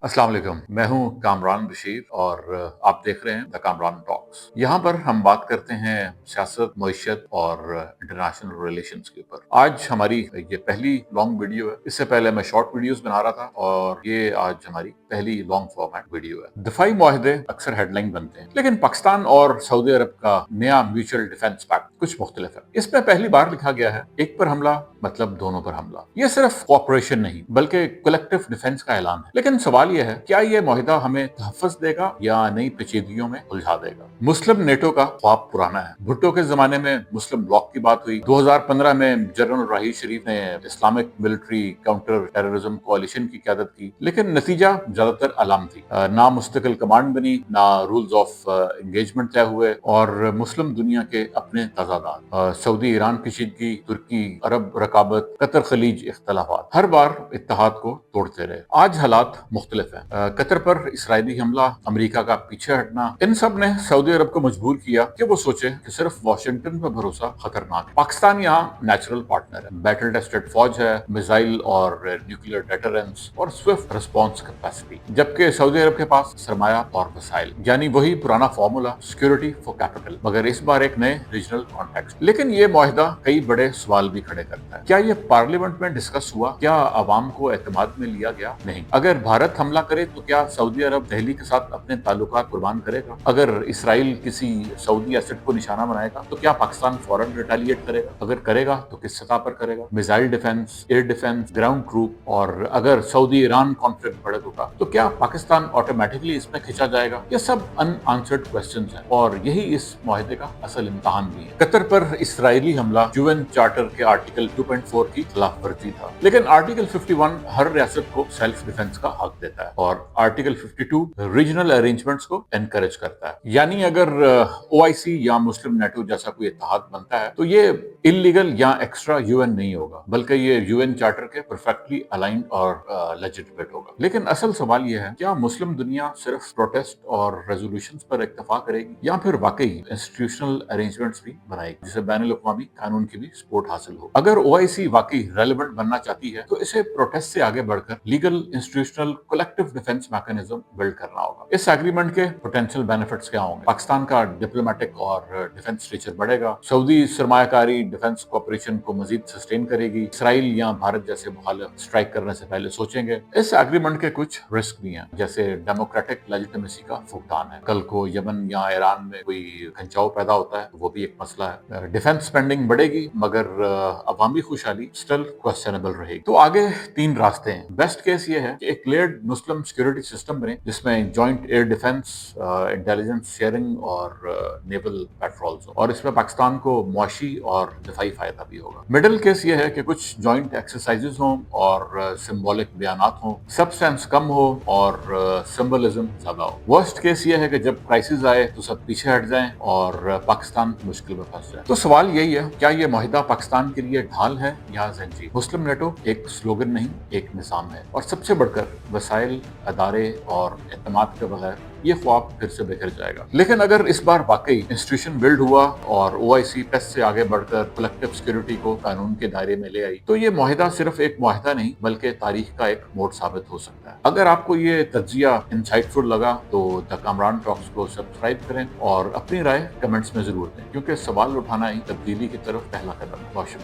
अस्सलाम वालेकुम। मैं हूं कामरान बशीर और आप देख रहे हैं द कामरान टॉक्स। यहाँ पर हम बात करते हैं सियासत, मईशत और इंटरनेशनल रिलेशंस के ऊपर। आज हमारी ये पहली लॉन्ग वीडियो है। इससे पहले मैं शॉर्ट वीडियोस बना रहा था और ये आज हमारी पहली लॉन्ग फॉर्मेट वीडियो है। दफाई मुआहदे अक्सर हेडलाइन बनते हैं, लेकिन पाकिस्तान और सऊदी अरब का नया म्यूचुअल डिफेंस पैक्ट कुछ मुख्तलिफ है। इसमें पहली बार लिखा गया है एक पर हमला मतलब दोनों पर हमला। ये सिर्फ कोऑपरेशन नहीं बल्कि कलेक्टिव डिफेंस का ऐलान है। लेकिन सवाल यह है, क्या ये मुआहिदा हमें तहफ़्फ़ुज़ देगा या नई पेचीदगियों में उलझा देगा? मुस्लिम नेटो का ख्वाब पुराना है। भुट्टो के जमाने में मुस्लिम ब्लॉक की बात हुई। 2015 में जनरल राहील शरीफ ने इस्लामिक मिलिट्री काउंटर टेररिज्म कोalition की क़यादत की, लेकिन नतीजा ज्यादातर अलामती। ना मुस्तकिल कमांड बनी, ना रूल्स ऑफ एंगेजमेंट तय हुए और मुस्लिम दुनिया के अपने तजादात, सऊदी ईरान कशीदगी, तुर्की अरब रकाबत, कतर खलीज इख्तलाफात हर बार इत्तेहाद को तोड़ते रहे। आज हालात मुख्तलिफ हैं। कतर पर इसराइली हमला, अमेरिका का पीछे हटना, इन सब ने सऊदी अरब को मजबूर किया कि वो सोचे कि सिर्फ वाशिंगटन पर भरोसा खतरनाक है। पाकिस्तान यहाँ नेचुरल पार्टनर है, बैटल टेस्टेड फौज है, मिसाइल और न्यूक्लियर डेटरेंस और स्विफ्ट रिस्पॉन्स कैपेसिटी, जबकि सऊदी अरब के पास सरमाया और वसाइल, यानी वही पुराना फॉर्मूला, सिक्योरिटी फॉर कैपिटल, मगर इस बार एक नए रीजनल कॉन्टेक्स्ट। लेकिन ये मुआहिदा कई बड़े सवाल भी खड़े करता है। क्या ये पार्लियामेंट में डिस्कस हुआ? क्या अवाम को एतमाद में लिया गया? नहीं। अगर भारत हमला करे तो क्या सऊदी अरब दिल्ली के साथ अपने ताल्लुकात कुर्बान करेगा? अगर इसराइल किसी सऊदी एसेट को निशाना बनाएगा तो क्या पाकिस्तान फौरन रिटेलिएट करेगा? अगर करेगा तो किस सतह पर करेगा? Missile defence, air defence, ground troop, और अगर सऊदी ईरान कॉन्फ्लिक्ट बढ़ होगा तो क्या पाकिस्तान ऑटोमेटिकली इसमें खिंचा जाएगा? ये सब अनआंसर्ड क्वेश्चंस हैं और यही इस मुआहिदे का असल इम्तिहान भी है। कतर पर इसराइली हमला यूएन चार्टर के आर्टिकल 2.4 की खिलाफ वर्जी था, लेकिन आर्टिकल 51 हर रियासत को सेल्फ डिफेंस का हक देता है और आर्टिकल 52 रीजनल अरेंजमेंट्स को एनकरेज करता है। यानी अगर ओआईसी या मुस्लिम नेटो जैसा कोई इत्तेहाद बनता है तो ये इलीगल या एक्स्ट्रा यूएन नहीं होगा, बल्कि ये यूएन चार्टर के परफेक्टली अलाइंड और लेजिटिमेट होगा। लेकिन असल सवाल यह है, क्या मुस्लिम दुनिया सिर्फ प्रोटेस्ट और रेजोल्यूशंस पर इत्तेफाक करेगी या फिर वाकई इंस्टीट्यूशनल अरेंजमेंट्स भी बनाएगी जिससे बैनुल अक़वामी कानून की भी सपोर्ट हासिल हो? अगर ओआईसी वाकई रेलेवेंट बनना चाहती है तो इसे प्रोटेस्ट से आगे बढ़कर legal institutional collective defence mechanism build करना होगा। इस एग्रीमेंट के पोटेंशियल बेनिफिट्स क्या होंगे? पाकिस्तान का डिप्लोमेटिक और डिफेंस स्ट्रक्चर बढ़ेगा, सऊदी सरमायाकारी डिफेंस कोऑपरेशन को मजीद सस्टेन करेगी, इसराइल या भारत जैसे मुखालिफ स्ट्राइक करने से पहले सोचेंगे। इस एग्रीमेंट के कुछ रिस्क भी हैं, जैसे डेमोक्रेटिक लेजिटिमेसी का फुकदान है। कल को यमन या ईरान में कोई खंचाव पैदा होता है तो वो भी एक मसला है। डिफेंस स्पेंडिंग बढ़ेगी मगर अवामी खुशहाली स्टिल क्वेश्चनेबल रहेगी। तो आगे तीन रास्ते हैं। बेस्ट केस ये है कि एक क्लियर्ड मुस्लिम सिक्योरिटी सिस्टम बने जिसमें joint air defence, intelligence sharing और नेवल पेट्रोल्स हो, और इसमें पाकिस्तान को मुआशी और दिफाई फायदा भी होगा। मिडिल केस ये है कि कुछ जॉइंट एक्सरसाइजेज हों और सिंबॉलिक बयानात हों, सब्सटेंस कम हो और सिंबलिज्म ज्यादा हो। वर्स्ट केस ये है कि जब क्राइसिस आए तो सब पीछे हट जाएं और पाकिस्तान मुश्किल में फंस जाए। तो सवाल यही है, क्या ये मुआहिदा पाकिस्तान के लिए ढाल है या जंजीर? मुस्लिम नेटो एक स्लोगन नहीं, एक निज़ाम है, और सबसे बढ़कर वसाइल, अदारे और एतमाद के बगैर ये ख्वाब फिर से बिखर जाएगा। लेकिन अगर इस बार वाकई इंस्टीट्यूशन बिल्ड हुआ और ओआईसी टेस्ट से आगे बढ़कर कलेक्टिव सिक्योरिटी को कानून के दायरे में ले आई तो ये मुआहिदा सिर्फ एक मुआहिदा नहीं बल्कि तारीख का एक मोड़ साबित हो सकता है। अगर आपको ये तज्जिया इंसाइटफुल लगा तो द कामरान टॉक्स को सब्सक्राइब करें और अपनी राय कमेंट्स में जरूर दें, क्योंकि सवाल उठाना ही तब्दीली की तरफ पहला कदम है। बहुत शुक्रिया।